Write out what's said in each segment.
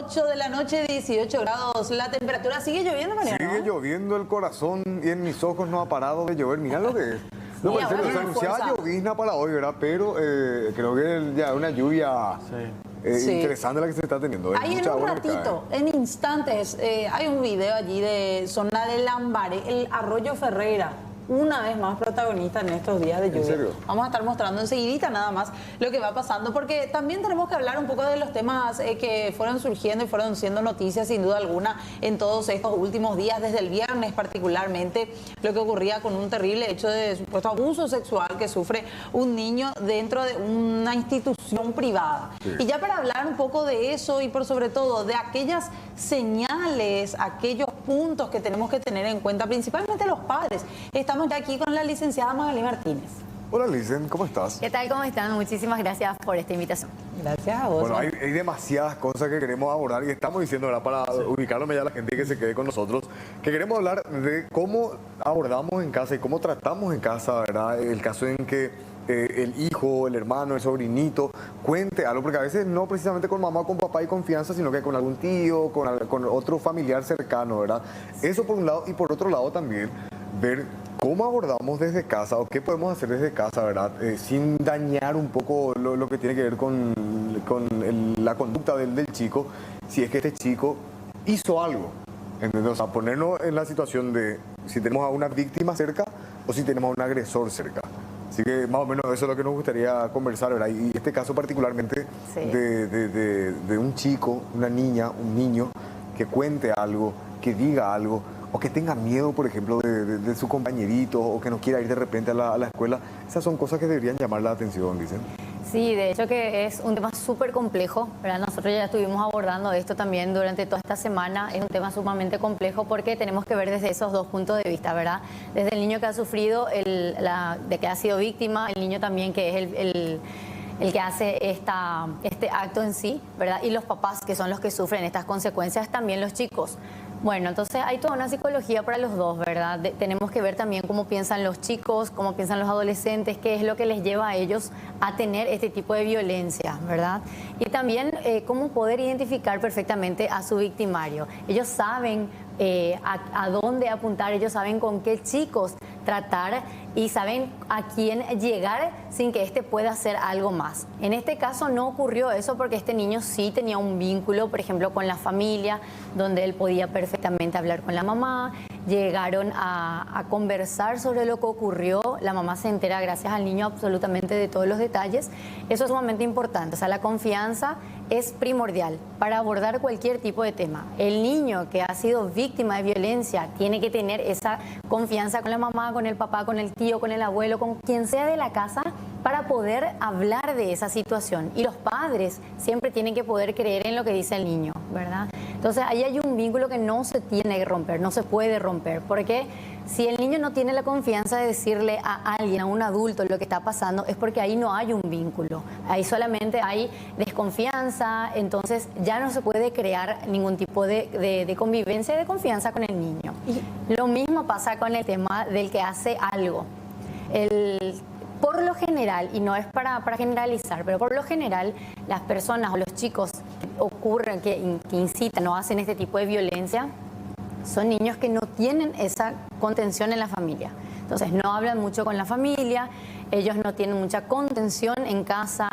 8 de la noche, 18 grados. La temperatura sigue lloviendo, Mariano. Sigue lloviendo, el corazón y en mis ojos no ha parado de llover. Mirá lo que es. No, Sí, en serio, ahora se viene anunciaba fuerza. llovizna para hoy, ¿verdad? Pero creo que ya es una lluvia Sí. interesante la que se está teniendo. Es Ahí en mucha un agua que cae. ratito, en instantes, hay un video allí de zona de Lambaré, el Arroyo Ferreira. Una vez más protagonista en estos días de lluvia. serio? Vamos a estar mostrando enseguidita nada más lo que va pasando, porque también tenemos que hablar un poco de los temas que fueron surgiendo y fueron siendo noticias sin duda alguna en todos estos últimos días, desde el viernes particularmente, lo que ocurría con un terrible hecho de supuesto abuso sexual que sufre un niño dentro de una institución privada. Sí. Y ya para hablar un poco de eso y por sobre todo de aquellas señales, aquellos puntos que tenemos que tener en cuenta, principalmente los padres, estamos ya aquí con la licenciada Magali Martínez. Hola, Licen, ¿cómo estás? ¿Qué tal? ¿Cómo están? Muchísimas gracias por esta invitación. Gracias a vos. Bueno, hay demasiadas cosas que queremos abordar y estamos diciendo, ¿verdad? Para ubicarlo ya a la gente que se quede con nosotros, que queremos hablar de cómo abordamos en casa y cómo tratamos en casa, ¿verdad? El caso en que el hijo, el hermano, el sobrinito cuente algo, porque a veces no precisamente con mamá o con papá hay confianza, sino que con algún tío, con otro familiar cercano, ¿verdad? Eso por un lado, y por otro lado también ver cómo abordamos desde casa o qué podemos hacer desde casa, ¿verdad? Sin dañar un poco lo que tiene que ver con la conducta del chico, si es que este chico hizo algo. ¿Entendés? O sea, ponernos en la situación de si tenemos a una víctima cerca o si tenemos a un agresor cerca. Así que más o menos eso es lo que nos gustaría conversar, ¿verdad? Y este caso particularmente Sí. de un chico, una niña, un niño que cuente algo, que diga algo, o que tenga miedo, por ejemplo, de su compañerito, o que no quiera ir de repente a la escuela. Esas son cosas que deberían llamar la atención, dicen. Sí, de hecho que es un tema súper complejo, ¿verdad? Nosotros ya estuvimos abordando esto también durante toda esta semana. Es un tema sumamente complejo porque tenemos que ver desde esos dos puntos de vista, ¿verdad? Desde el niño que ha sufrido, de que ha sido víctima, el niño también que es el que hace este acto en sí, ¿verdad? Y los papás, que son los que sufren estas consecuencias, también los chicos. Bueno, entonces hay toda una psicología para los dos, ¿verdad? Tenemos que ver también cómo piensan los chicos, cómo piensan los adolescentes, qué es lo que les lleva a ellos a tener este tipo de violencia, ¿verdad? Y también cómo poder identificar perfectamente a su victimario. Ellos saben a dónde apuntar, ellos saben con qué chicos tratar y saben a quién llegar sin que éste pueda hacer algo más. En este caso no ocurrió eso porque este niño sí tenía un vínculo, por ejemplo, con la familia, donde él podía perfectamente hablar con la mamá. Llegaron a conversar sobre lo que ocurrió. La mamá se entera gracias al niño absolutamente de todos los detalles. Eso es sumamente importante. O sea, la confianza es primordial para abordar cualquier tipo de tema. El niño que ha sido víctima de violencia tiene que tener esa confianza con la mamá, con el papá, con el tío, con el abuelo, con quien sea de la casa, para poder hablar de esa situación. Y los padres siempre tienen que poder creer en lo que dice el niño, ¿verdad? Entonces ahí hay un vínculo que no se tiene que romper, no se puede romper, porque si el niño no tiene la confianza de decirle a alguien, a un adulto, lo que está pasando, es porque ahí no hay un vínculo, ahí solamente hay desconfianza, entonces ya no se puede crear ningún tipo de convivencia y de confianza con el niño. Y lo mismo pasa con el tema del que hace algo. Por lo general, y no es para generalizar, pero por lo general las personas o los chicos que incitan o hacen este tipo de violencia son niños que no tienen esa contención en la familia. Entonces no hablan mucho con la familia, ellos no tienen mucha contención en casa,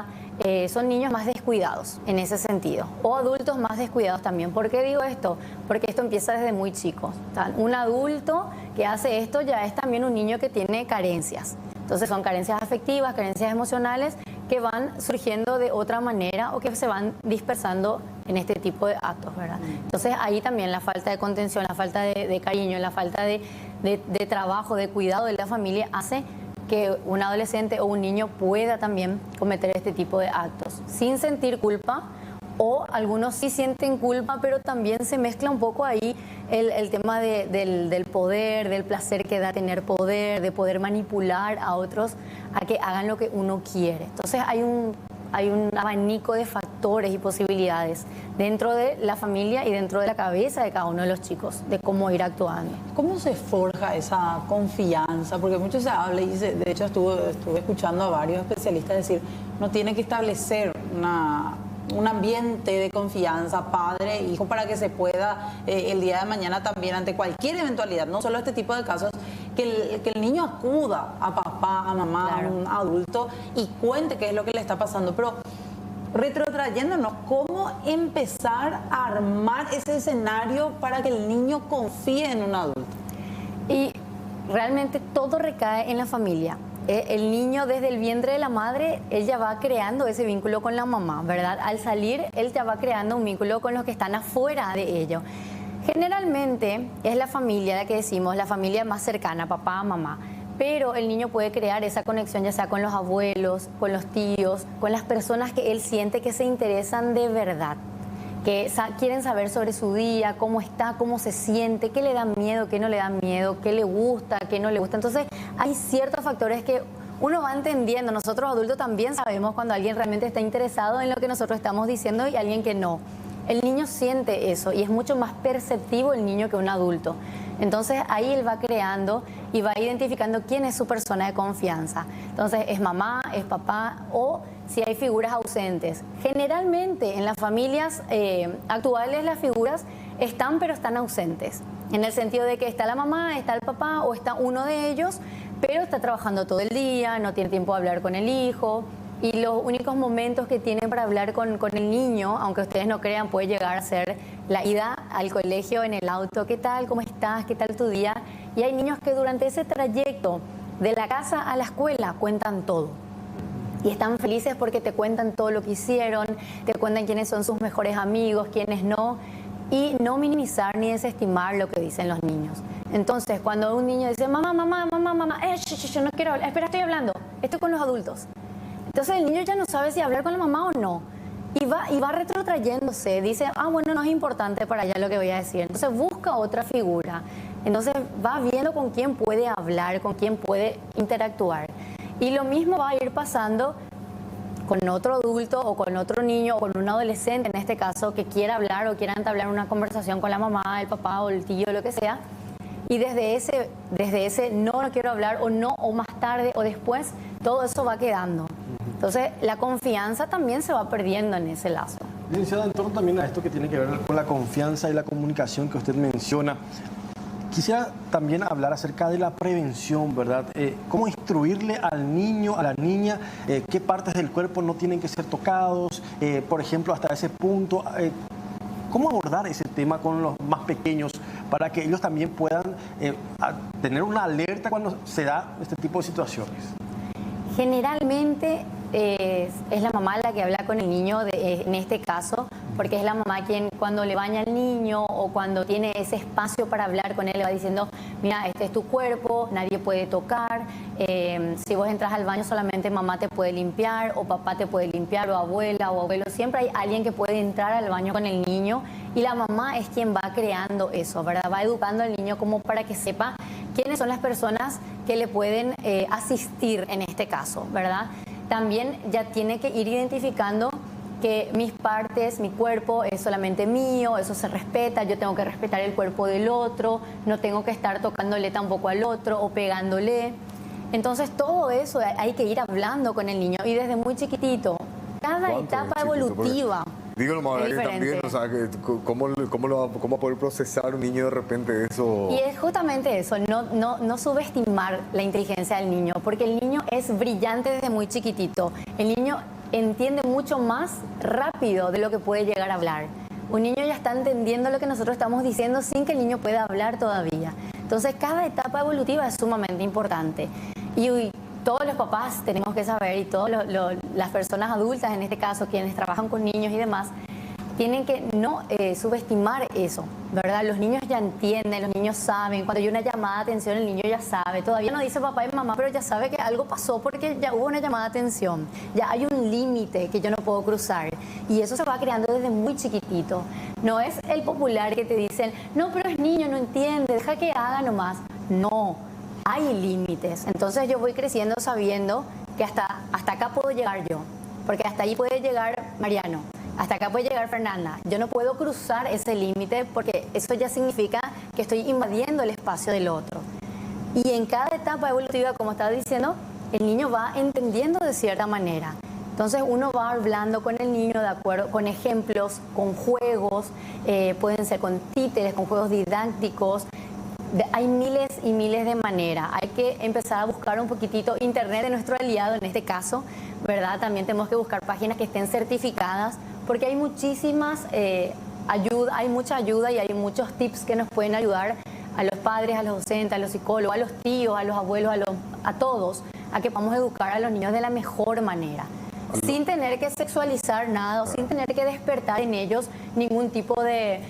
son niños más descuidados en ese sentido, o adultos más descuidados también. ¿Por qué digo esto? Porque esto empieza desde muy chicos. O sea, un adulto que hace esto ya es también un niño que tiene carencias. Entonces son carencias afectivas, carencias emocionales que van surgiendo de otra manera o que se van dispersando en este tipo de actos, ¿verdad? Entonces ahí también la falta de contención, la falta de cariño, la falta de trabajo, de cuidado de la familia hace que un adolescente o un niño pueda también cometer este tipo de actos sin sentir culpa, o algunos sí sienten culpa, pero también se mezcla un poco ahí el tema del poder, del placer que da tener poder, de poder manipular a otros a que hagan lo que uno quiere. Entonces hay un abanico de factores y posibilidades dentro de la familia y dentro de la cabeza de cada uno de los chicos, de cómo ir actuando. ¿Cómo se forja esa confianza? Porque mucho se habla y de hecho estuve escuchando a varios especialistas decir, no tiene que establecer un ambiente de confianza, padre, hijo, para que se pueda el día de mañana también, ante cualquier eventualidad, no solo este tipo de casos, que el niño acuda a papá, a mamá, Claro. a un adulto y cuente qué es lo que le está pasando. Pero retrotrayéndonos, ¿cómo empezar a armar ese escenario para que el niño confíe en un adulto? Y realmente todo recae en la familia. El niño desde el vientre de la madre, él ya va creando ese vínculo con la mamá, ¿verdad? Al salir, él ya va creando un vínculo con los que están afuera de ello. Generalmente es la familia, la que decimos, la familia más cercana, papá, mamá. Pero el niño puede crear esa conexión ya sea con los abuelos, con los tíos, con las personas que él siente que se interesan de verdad, que quieren saber sobre su día, cómo está, cómo se siente, qué le da miedo, qué no le da miedo, qué le gusta, qué no le gusta. Entonces hay ciertos factores que uno va entendiendo. Nosotros adultos también sabemos cuando alguien realmente está interesado en lo que nosotros estamos diciendo y alguien que no. El niño siente eso y es mucho más perceptivo el niño que un adulto. Entonces ahí él va creando y va identificando quién es su persona de confianza. Entonces es mamá, es papá o si hay figuras ausentes. Generalmente en las familias actuales las figuras están pero están ausentes. En el sentido de que está la mamá, está el papá o está uno de ellos, pero está trabajando todo el día, no tiene tiempo de hablar con el hijo. Y los únicos momentos que tienen para hablar con el niño, aunque ustedes no crean, puede llegar a ser la ida al colegio en el auto. ¿Qué tal? ¿Cómo estás? ¿Qué tal tu día? Y hay niños que durante ese trayecto de la casa a la escuela cuentan todo. Y están felices porque te cuentan todo lo que hicieron, te cuentan quiénes son sus mejores amigos, quiénes no. Y no minimizar ni desestimar lo que dicen los niños. Entonces, cuando un niño dice, mamá, yo no quiero hablar, espera, estoy hablando, estoy con los adultos. Entonces el niño ya no sabe si hablar con la mamá o no. Y va retrotrayéndose. Dice, bueno, no es importante para allá lo que voy a decir. Entonces busca otra figura. Entonces va viendo con quién puede hablar, con quién puede interactuar. Y lo mismo va a ir pasando con otro adulto o con otro niño o con un adolescente, en este caso, que quiera hablar o quiera entablar una conversación con la mamá, el papá o el tío, lo que sea. Y desde ese no quiero hablar o no, o más tarde o después, todo eso va quedando. Entonces, la confianza también se va perdiendo en ese lazo. Licenciada, en torno también a esto que tiene que ver con la confianza y la comunicación que usted menciona, quisiera también hablar acerca de la prevención, ¿verdad? ¿Cómo instruirle al niño, a la niña, qué partes del cuerpo no tienen que ser tocados? Por ejemplo, hasta ese punto, ¿cómo abordar ese tema con los más pequeños para que ellos también puedan tener una alerta cuando se da este tipo de situaciones? Generalmente es la mamá la que habla con el niño en este caso, porque es la mamá quien cuando le baña al niño o cuando tiene ese espacio para hablar con él le va diciendo, mira, este es tu cuerpo, nadie puede tocar, si vos entras al baño solamente mamá te puede limpiar o papá te puede limpiar o abuela o abuelo, siempre hay alguien que puede entrar al baño con el niño y la mamá es quien va creando eso, ¿verdad? Va educando al niño como para que sepa quiénes son las personas que le pueden asistir en este caso, ¿verdad? También ya tiene que ir identificando que mis partes, mi cuerpo es solamente mío, eso se respeta, yo tengo que respetar el cuerpo del otro, no tengo que estar tocándole tampoco al otro o pegándole. Entonces todo eso hay que ir hablando con el niño y desde muy chiquitito, cada etapa evolutiva. Digo nomás, que también, o sea, que ¿cómo va a poder procesar un niño de repente eso? Y es justamente eso, no subestimar la inteligencia del niño, porque el niño es brillante desde muy chiquitito. El niño entiende mucho más rápido de lo que puede llegar a hablar. Un niño ya está entendiendo lo que nosotros estamos diciendo sin que el niño pueda hablar todavía. Entonces, cada etapa evolutiva es sumamente importante. Y todos los papás tenemos que saber, y todas las personas adultas, en este caso, quienes trabajan con niños y demás, tienen que no subestimar eso, ¿verdad? Los niños ya entienden, los niños saben. Cuando hay una llamada de atención, el niño ya sabe. Todavía no dice papá y mamá, pero ya sabe que algo pasó porque ya hubo una llamada de atención. Ya hay un límite que yo no puedo cruzar. Y eso se va creando desde muy chiquitito. No es el popular que te dicen, no, pero es niño, no entiende, deja que haga nomás. No, hay límites. Entonces yo voy creciendo sabiendo que hasta acá puedo llegar yo. Porque hasta ahí puede llegar Mariano. Hasta acá puede llegar Fernanda. Yo no puedo cruzar ese límite porque eso ya significa que estoy invadiendo el espacio del otro. Y en cada etapa evolutiva, como estaba diciendo, el niño va entendiendo de cierta manera. Entonces uno va hablando con el niño de acuerdo, con ejemplos, con juegos, pueden ser con títeres, con juegos didácticos. Hay miles y miles de maneras. Hay que empezar a buscar un poquitito. Internet es nuestro aliado en este caso, ¿verdad? También tenemos que buscar páginas que estén certificadas, porque hay muchísimas ayuda, hay mucha ayuda y hay muchos tips que nos pueden ayudar a los padres, a los docentes, a los psicólogos, a los tíos, a los abuelos, a todos, a que podamos educar a los niños de la mejor manera, sin tener que sexualizar nada o sin tener que despertar en ellos ningún tipo de,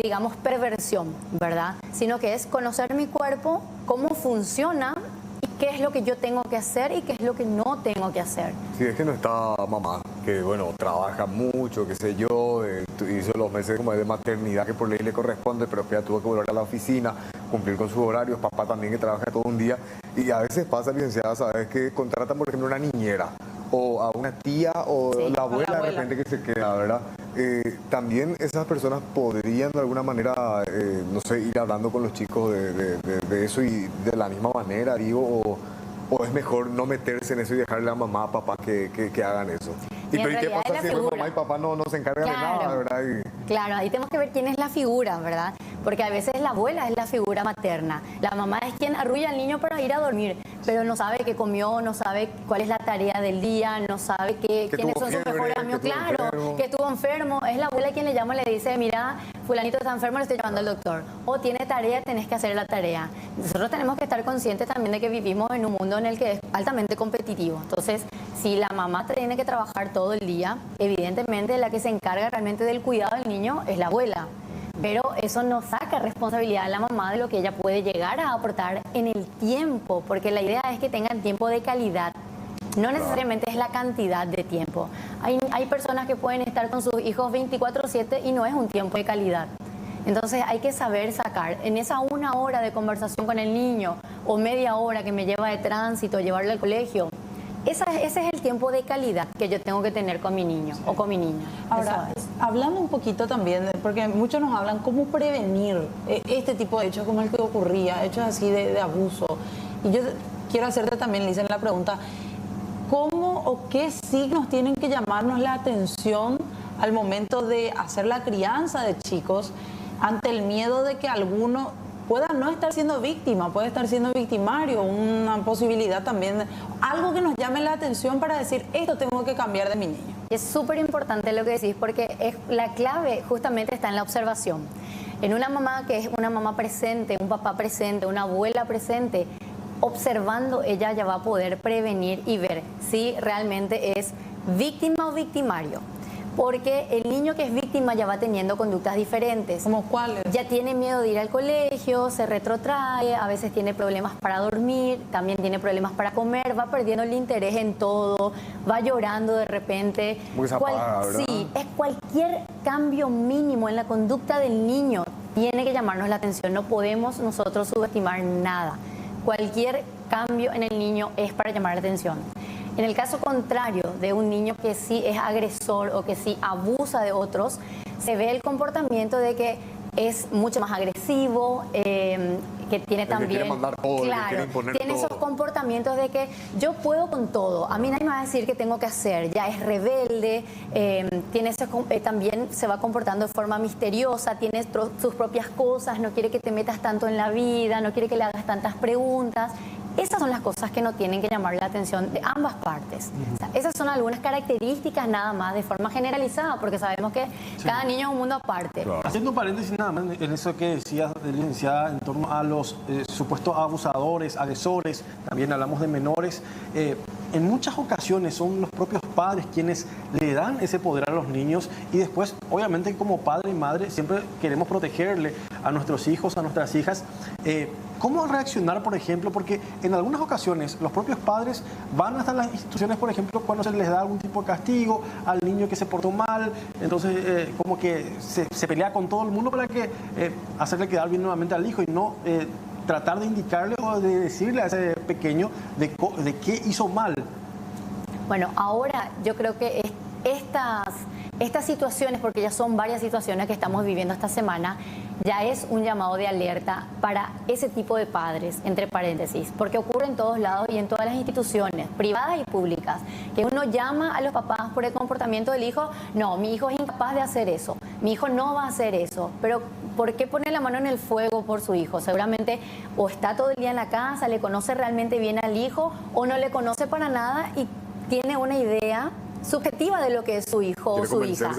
digamos, perversión, ¿verdad? Sino que es conocer mi cuerpo, cómo funciona y qué es lo que yo tengo que hacer y qué es lo que no tengo que hacer. Si es que no está mamá, que bueno, trabaja mucho, qué sé yo, hizo los meses como de maternidad que por ley le corresponde, pero que ya tuvo que volver a la oficina, cumplir con sus horarios, papá también que trabaja todo un día, y a veces pasa, licenciada, ¿sabes? Que contratan, por ejemplo, una niñera, o a una tía, o Sí, la abuela o la de abuela. repente que se queda, ¿verdad? También esas personas podrían de alguna manera, no sé, ir hablando con los chicos de eso y de la misma manera, digo, o es mejor no meterse en eso y dejarle a mamá, a papá que hagan eso. Y en Pero ¿y qué realidad pasa es si la después figura. mamá y papá no se encargan de Claro. nada, ¿verdad? Claro, ahí tenemos que ver quién es la figura, ¿verdad? Porque a veces la abuela es la figura materna. La mamá es quien arrulla al niño para ir a dormir, pero no sabe qué comió, no sabe cuál es la tarea del día, no sabe quiénes tuvo son sus fiebre, mejores amigos. que estuvo Claro, enfermo. que estuvo enfermo. Es la abuela quien le llama y le dice, mira, fulanito está enfermo, le estoy llevando al doctor. O tiene tarea, tenés que hacer la tarea. Nosotros tenemos que estar conscientes también de que vivimos en un mundo en el que es altamente competitivo. Entonces, si la mamá tiene que trabajar todo el día, evidentemente la que se encarga realmente del cuidado del niño es la abuela. Pero eso no saca responsabilidad a la mamá de lo que ella puede llegar a aportar en el tiempo, porque la idea es que tengan tiempo de calidad. No necesariamente es la cantidad de tiempo. Hay personas que pueden estar con sus hijos 24/7 y no es un tiempo de calidad. Entonces hay que saber sacar en esa 1 hora de conversación con el niño o media hora que me lleva de tránsito, llevarle al colegio. Ese es el tiempo de calidad que yo tengo que tener con mi niño o con mi niña. Ahora, Eso es. hablando un poquito también, porque muchos nos hablan cómo prevenir este tipo de hechos como el que ocurría, hechos así de abuso. Y yo quiero hacerte también, Lisa, la pregunta, ¿cómo o qué signos tienen que llamarnos la atención al momento de hacer la crianza de chicos ante el miedo de que alguno pueda no estar siendo víctima, puede estar siendo victimario, una posibilidad también, algo que nos llame la atención para decir, esto tengo que cambiar de mi niño? Es súper importante lo que decís porque la clave justamente está en la observación. En una mamá que es una mamá presente, un papá presente, una abuela presente, observando ella ya va a poder prevenir y ver si realmente es víctima o victimario. Porque el niño que es víctima ya va teniendo conductas diferentes. ¿Como cuáles? Ya tiene miedo de ir al colegio, se retrotrae, a veces tiene problemas para dormir, también tiene problemas para comer, va perdiendo el interés en todo, va llorando de repente. Muy se apaga, ¿verdad? Sí, es cualquier cambio mínimo en la conducta del niño tiene que llamarnos la atención. No podemos nosotros subestimar nada. Cualquier cambio en el niño es para llamar la atención. En el caso contrario de un niño que sí es agresor o que sí abusa de otros, se ve el comportamiento de que es mucho más agresivo, que tiene también... quiere mandar todo, el que claro, quiere imponer tiene todo. esos comportamientos de que yo puedo con todo, a mí nadie me va a decir qué tengo que hacer, ya es rebelde, también se va comportando de forma misteriosa, tiene sus propias cosas, no quiere que te metas tanto en la vida, no quiere que le hagas tantas preguntas. Esas son las cosas que nos tienen que llamar la atención de ambas partes. O sea, esas son algunas características nada más de forma generalizada, porque sabemos que cada niño es un mundo aparte. Claro. Haciendo un paréntesis nada más en eso que decías, licenciada, en torno a los supuestos abusadores, agresores, también hablamos de menores. En muchas ocasiones son los propios padres quienes le dan ese poder a los niños y después, obviamente, como padre y madre, siempre queremos protegerle a nuestros hijos, a nuestras hijas. ¿Cómo reaccionar, por ejemplo? Porque en algunas ocasiones los propios padres van hasta las instituciones, por ejemplo, cuando se les da algún tipo de castigo al niño que se portó mal, entonces como que se pelea con todo el mundo para que hacerle quedar bien nuevamente al hijo y no tratar de indicarle o de decirle a ese pequeño de qué hizo mal. Bueno, ahora yo creo que estas estas situaciones, porque ya son varias situaciones que estamos viviendo esta semana, ya es un llamado de alerta para ese tipo de padres, entre paréntesis, porque ocurre en todos lados y en todas las instituciones, privadas y públicas, que uno llama a los papás por el comportamiento del hijo. No, mi hijo es incapaz de hacer eso, mi hijo no va a hacer eso, pero ¿por qué poner la mano en el fuego por su hijo? Seguramente o está todo el día en la casa, le conoce realmente bien al hijo, o no le conoce para nada y tiene una idea subjetiva de lo que es su hijo o su hija.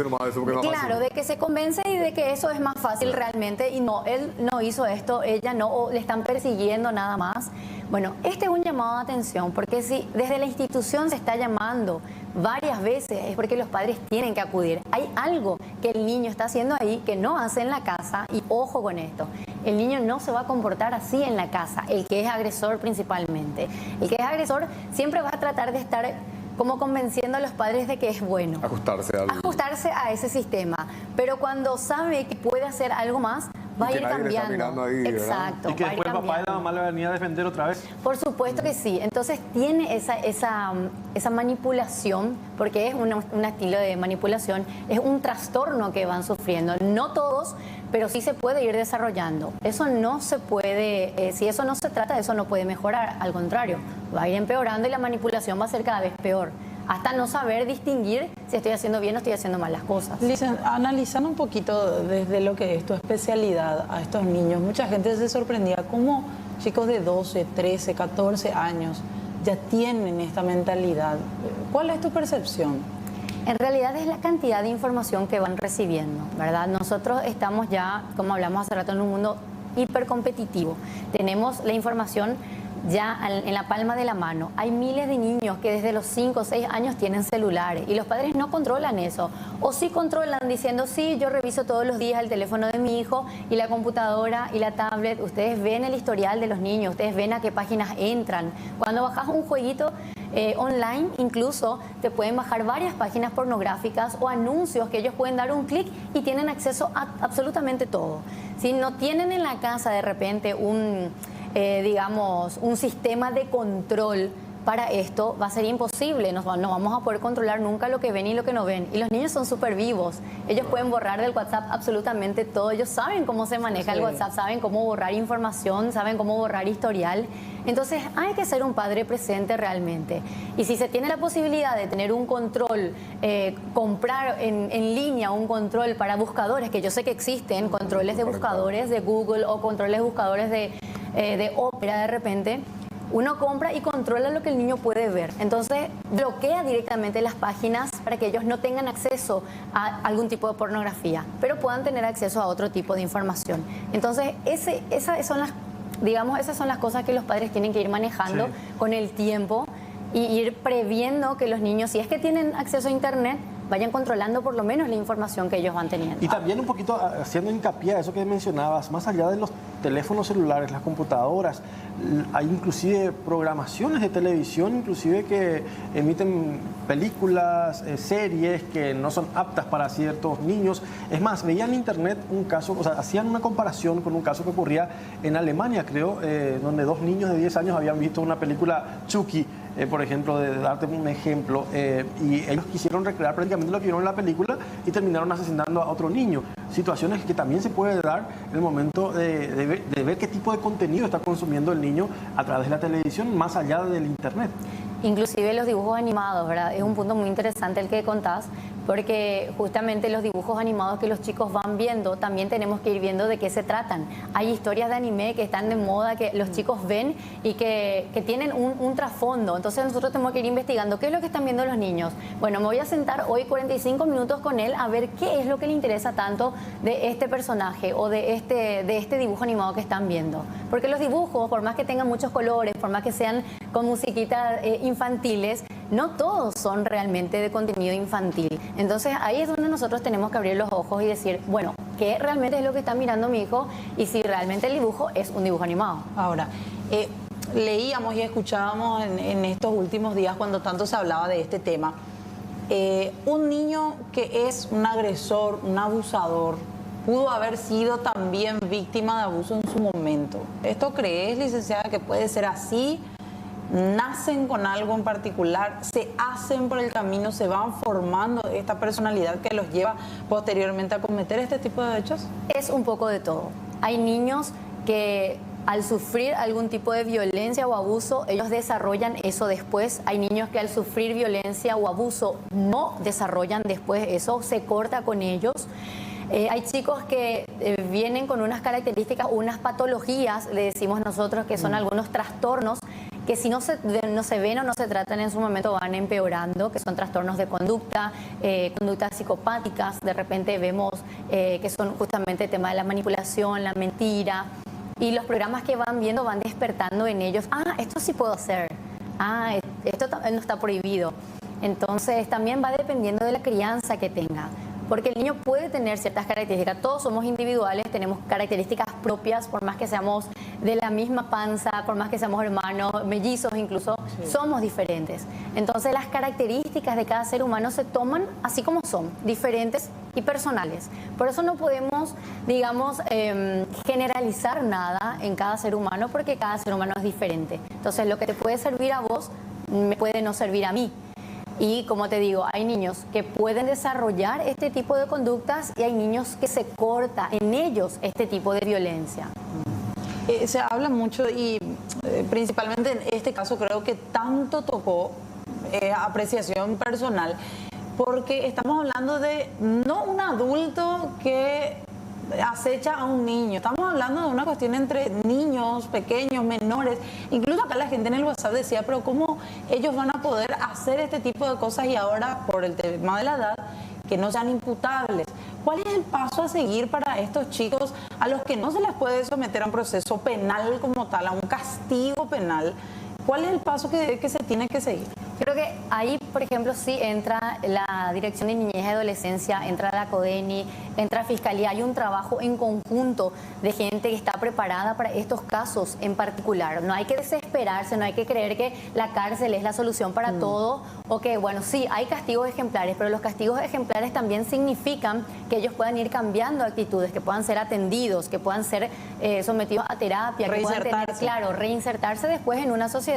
Claro, de que se convence y de que eso es más fácil realmente, y no, él no hizo esto, ella no, o le están persiguiendo nada más. Bueno, este es un llamado de atención, porque si desde la institución se está llamando varias veces, es porque los padres tienen que acudir. Hay algo que el niño está haciendo ahí que no hace en la casa, y ojo con esto, el niño no se va a comportar así en la casa, el que es agresor principalmente. El que es agresor siempre va a tratar de estar como convenciendo a los padres de que es bueno. Ajustarse a ese sistema. Pero cuando sabe que puede hacer algo más, va a ir cambiando. Ahí, exacto. Y que después el papá y la mamá le venía a defender otra vez. Por supuesto que sí. Entonces tiene esa manipulación, porque es un estilo de manipulación, es un trastorno que van sufriendo. No todos, pero sí se puede ir desarrollando. Eso no se puede, si eso no se trata, eso no puede mejorar. Al contrario, va a ir empeorando y la manipulación va a ser cada vez peor, hasta no saber distinguir si estoy haciendo bien o estoy haciendo mal las cosas. Analizando un poquito desde lo que es tu especialidad a estos niños, mucha gente se sorprendía cómo chicos de 12, 13, 14 años ya tienen esta mentalidad. ¿Cuál es tu percepción? En realidad es la cantidad de información que van recibiendo, ¿verdad? Nosotros estamos ya, como hablamos hace rato, en un mundo hipercompetitivo. Tenemos la información ya en la palma de la mano. Hay miles de niños que desde los 5 o 6 años tienen celulares y los padres no controlan eso. O sí controlan diciendo, sí, yo reviso todos los días el teléfono de mi hijo y la computadora y la tablet. Ustedes ven el historial de los niños, ustedes ven a qué páginas entran. Cuando bajas un jueguito online, incluso te pueden bajar varias páginas pornográficas o anuncios que ellos pueden dar un clic y tienen acceso a absolutamente todo. Si no tienen en la casa de repente digamos, un sistema de control para esto, va a ser imposible. No vamos a poder controlar nunca lo que ven y lo que no ven. Y los niños son súper vivos. Ellos pueden borrar del WhatsApp absolutamente todo. Ellos saben cómo se maneja el WhatsApp, saben cómo borrar información, saben cómo borrar historial. Entonces hay que ser un padre presente realmente. Y si se tiene la posibilidad de tener un control, comprar en línea un control para buscadores, que yo sé que existen, controles de buscadores de Google o controles de buscadores de Opera de repente, uno compra y controla lo que el niño puede ver. Entonces bloquea directamente las páginas para que ellos no tengan acceso a algún tipo de pornografía, pero puedan tener acceso a otro tipo de información. Entonces esas son las cosas que los padres tienen que ir manejando con el tiempo y ir previendo que los niños, si es que tienen acceso a internet, vayan controlando por lo menos la información que ellos van teniendo. Y también un poquito haciendo hincapié a eso que mencionabas, más allá de los teléfonos celulares, las computadoras, hay inclusive programaciones de televisión, inclusive que emiten películas, series que no son aptas para ciertos niños. Es más, veía en internet un caso, o sea, hacían una comparación con un caso que ocurría en Alemania, creo, donde 2 niños de 10 años habían visto una película Chucky, por ejemplo, de darte un ejemplo, y ellos quisieron recrear prácticamente lo que vieron en la película y terminaron asesinando a otro niño. Situaciones que también se puede dar en el momento de ver qué tipo de contenido está consumiendo el niño a través de la televisión, más allá del internet. Inclusive los dibujos animados, ¿verdad? Es un punto muy interesante el que contás, porque justamente los dibujos animados que los chicos van viendo, también tenemos que ir viendo de qué se tratan. Hay historias de anime que están de moda, que los chicos ven y que tienen un trasfondo. Entonces nosotros tenemos que ir investigando qué es lo que están viendo los niños. Bueno, me voy a sentar hoy 45 minutos con él a ver qué es lo que le interesa tanto de este personaje o de este dibujo animado que están viendo. Porque los dibujos, por más que tengan muchos colores, por más que sean con musiquitas infantiles, no todos son realmente de contenido infantil. Entonces ahí es donde nosotros tenemos que abrir los ojos y decir, bueno, ¿qué realmente es lo que está mirando mi hijo? Y si realmente el dibujo es un dibujo animado. Ahora, leíamos y escuchábamos en estos últimos días cuando tanto se hablaba de este tema, un niño que es un agresor, un abusador, pudo haber sido también víctima de abuso en su momento. ¿Esto crees, licenciada, que puede ser así? nacen con algo en particular, se hacen por el camino, se van formando esta personalidad que los lleva posteriormente a cometer este tipo de hechos? Es un poco de todo. Hay niños que al sufrir algún tipo de violencia o abuso, ellos desarrollan eso después. Hay niños que al sufrir violencia o abuso no desarrollan después eso, se corta con ellos. Hay chicos que vienen con unas características, unas patologías, le decimos nosotros, que son algunos trastornos que si no se ven o no se tratan en su momento van empeorando, que son trastornos de conducta, conductas psicopáticas. De repente vemos que son justamente el tema de la manipulación, la mentira. Y los programas que van viendo van despertando en ellos, esto sí puedo hacer, esto no está prohibido. Entonces también va dependiendo de la crianza que tenga. Porque el niño puede tener ciertas características, todos somos individuales, tenemos características propias, por más que seamos de la misma panza, por más que seamos hermanos, mellizos incluso, somos diferentes. Entonces las características de cada ser humano se toman así como son, diferentes y personales. Por eso no podemos, digamos, generalizar nada en cada ser humano, porque cada ser humano es diferente. Entonces lo que te puede servir a vos, me puede no servir a mí. Y como te digo, hay niños que pueden desarrollar este tipo de conductas y hay niños que se corta en ellos este tipo de violencia. Se habla mucho y principalmente en este caso creo que tanto tocó apreciación personal, porque estamos hablando de no un adulto que acecha a un niño, estamos hablando de una cuestión entre niños, pequeños, menores. Incluso acá la gente en el WhatsApp decía, pero ¿cómo ellos van a poder hacer este tipo de cosas y ahora por el tema de la edad que no sean imputables? ¿Cuál es el paso a seguir para estos chicos a los que no se les puede someter a un proceso penal como tal, a un castigo penal? ¿Cuál es el paso que se tiene que seguir? Creo que ahí, por ejemplo, sí entra la Dirección de Niñez y Adolescencia, entra la CODENI, entra Fiscalía. Hay un trabajo en conjunto de gente que está preparada para estos casos en particular. No hay que desesperarse, no hay que creer que la cárcel es la solución para todo, o que, bueno, sí, hay castigos ejemplares, pero los castigos ejemplares también significan que ellos puedan ir cambiando actitudes, que puedan ser atendidos, que puedan ser sometidos a terapia, que puedan tener, claro, reinsertarse después en una sociedad,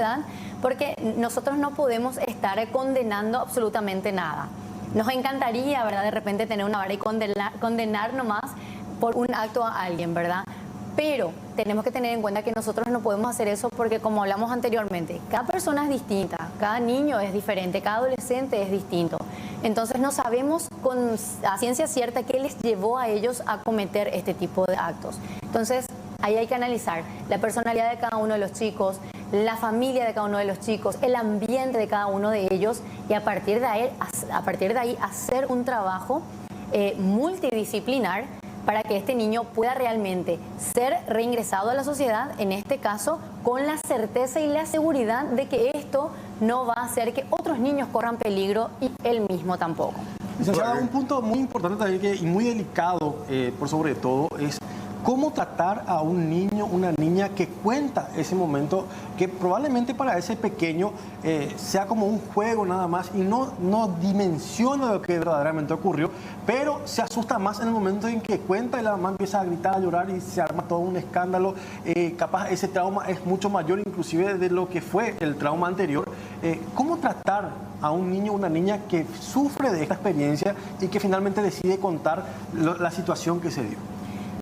porque nosotros no podemos estar condenando absolutamente nada. Nos encantaría, ¿verdad?, de repente tener una vara y condenar nomás por un acto a alguien, ¿verdad? Pero tenemos que tener en cuenta que nosotros no podemos hacer eso porque, como hablamos anteriormente, cada persona es distinta, cada niño es diferente, cada adolescente es distinto. Entonces no sabemos a ciencia cierta qué les llevó a ellos a cometer este tipo de actos. Entonces ahí hay que analizar la personalidad de cada uno de los chicos, la familia de cada uno de los chicos, el ambiente de cada uno de ellos, y a partir de ahí hacer un trabajo multidisciplinar para que este niño pueda realmente ser reingresado a la sociedad, en este caso con la certeza y la seguridad de que esto no va a hacer que otros niños corran peligro y él mismo tampoco. Licenciada, un punto muy importante también y muy delicado, por sobre todo, es cómo tratar a un niño, una niña que cuenta ese momento, que probablemente para ese pequeño sea como un juego nada más y no dimensiona lo que verdaderamente ocurrió, pero se asusta más en el momento en que cuenta y la mamá empieza a gritar, a llorar y se arma todo un escándalo. Capaz ese trauma es mucho mayor inclusive de lo que fue el trauma anterior. ¿Cómo tratar a un niño o una niña que sufre de esta experiencia y que finalmente decide contar la situación que se dio?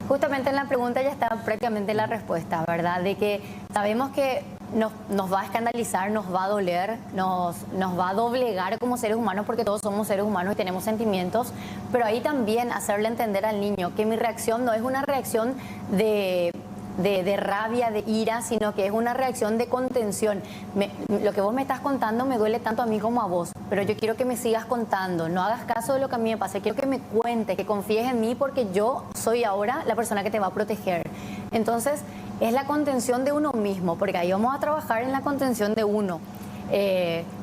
Justamente en la pregunta ya está prácticamente la respuesta, ¿verdad? De que sabemos que nos va a escandalizar, nos va a doler, nos va a doblegar como seres humanos, porque todos somos seres humanos y tenemos sentimientos, pero ahí también hacerle entender al niño que mi reacción no es una reacción de rabia, de ira, sino que es una reacción de contención. Lo que vos me estás contando me duele tanto a mí como a vos, pero yo quiero que me sigas contando, no hagas caso de lo que a mí me pasa, quiero que me cuentes, que confíes en mí, porque yo soy ahora la persona que te va a proteger. Entonces es la contención de uno mismo, porque ahí vamos a trabajar en la contención de uno.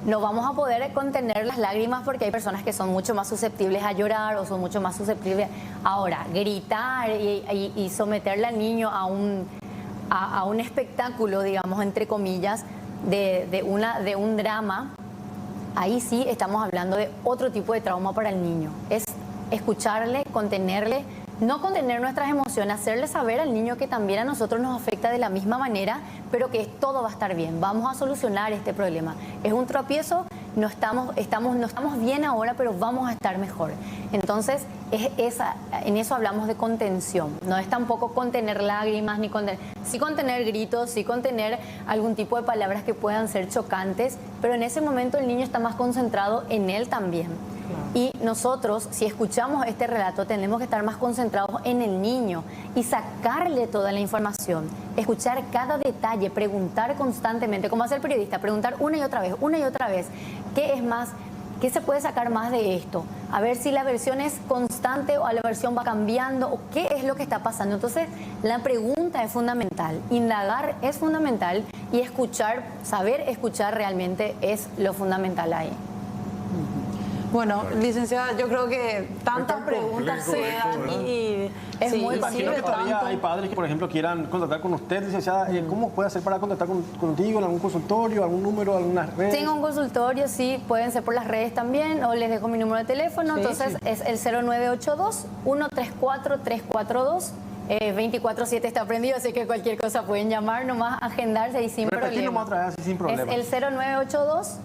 No vamos a poder contener las lágrimas porque hay personas que son mucho más susceptibles a llorar o son mucho más susceptibles. Ahora, gritar y someterle al niño a un espectáculo, digamos, entre comillas, de un drama, ahí sí estamos hablando de otro tipo de trauma para el niño. Es escucharle, contenerle, no contener nuestras emociones, hacerle saber al niño que también a nosotros nos afecta de la misma manera, pero que todo va a estar bien, vamos a solucionar este problema. Es un tropiezo, no estamos bien ahora, pero vamos a estar mejor. Entonces, en eso hablamos de contención. No es tampoco contener lágrimas, sí contener gritos, sí contener algún tipo de palabras que puedan ser chocantes, pero en ese momento el niño está más concentrado en él también. Y nosotros, si escuchamos este relato, tenemos que estar más concentrados en el niño y sacarle toda la información, escuchar cada detalle, preguntar constantemente, como hace el periodista, preguntar una y otra vez, ¿qué es más? ¿Qué se puede sacar más de esto? A ver si la versión es constante o la versión va cambiando o qué es lo que está pasando. Entonces, la pregunta es fundamental, indagar es fundamental y escuchar, saber escuchar realmente es lo fundamental ahí. Bueno, licenciada, yo creo que tantas preguntas se dan y es muy imagino que todavía hay padres que, por ejemplo, quieran contactar con usted, licenciada. ¿Cómo puede hacer para contactar contigo en algún consultorio, algún número, alguna red? Tengo un consultorio, sí, pueden ser por las redes también, o les dejo mi número de teléfono. Sí, entonces es el 0982-134-342. 24/7 está prendido, así que cualquier cosa pueden llamar, nomás agendarse y sin problema. Nomás otra vez, sin problema. Es el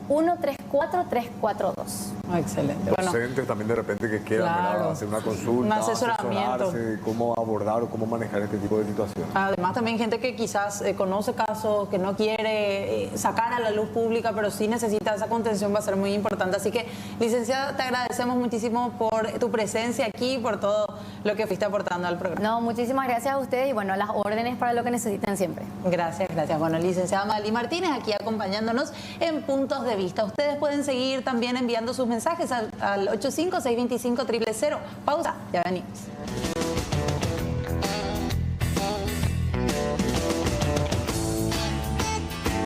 0982-134-342. Excelente. Docentes también de repente que quieran hacer una consulta, un asesoramiento de cómo abordar o cómo manejar este tipo de situaciones. Además también gente que quizás conoce casos, que no quiere sacar a la luz pública, pero sí necesita esa contención, va a ser muy importante. Así que, licenciada, te agradecemos muchísimo por tu presencia aquí, por todo lo que fuiste aportando al programa. No, muchísimas gracias a ustedes y bueno, las órdenes para lo que necesiten siempre. Gracias. Bueno, licenciada Magalí Martínez aquí acompañándonos en Puntos de Vista. Ustedes pueden seguir también enviando sus mensajes al 85-625-000. Pausa, ya venimos.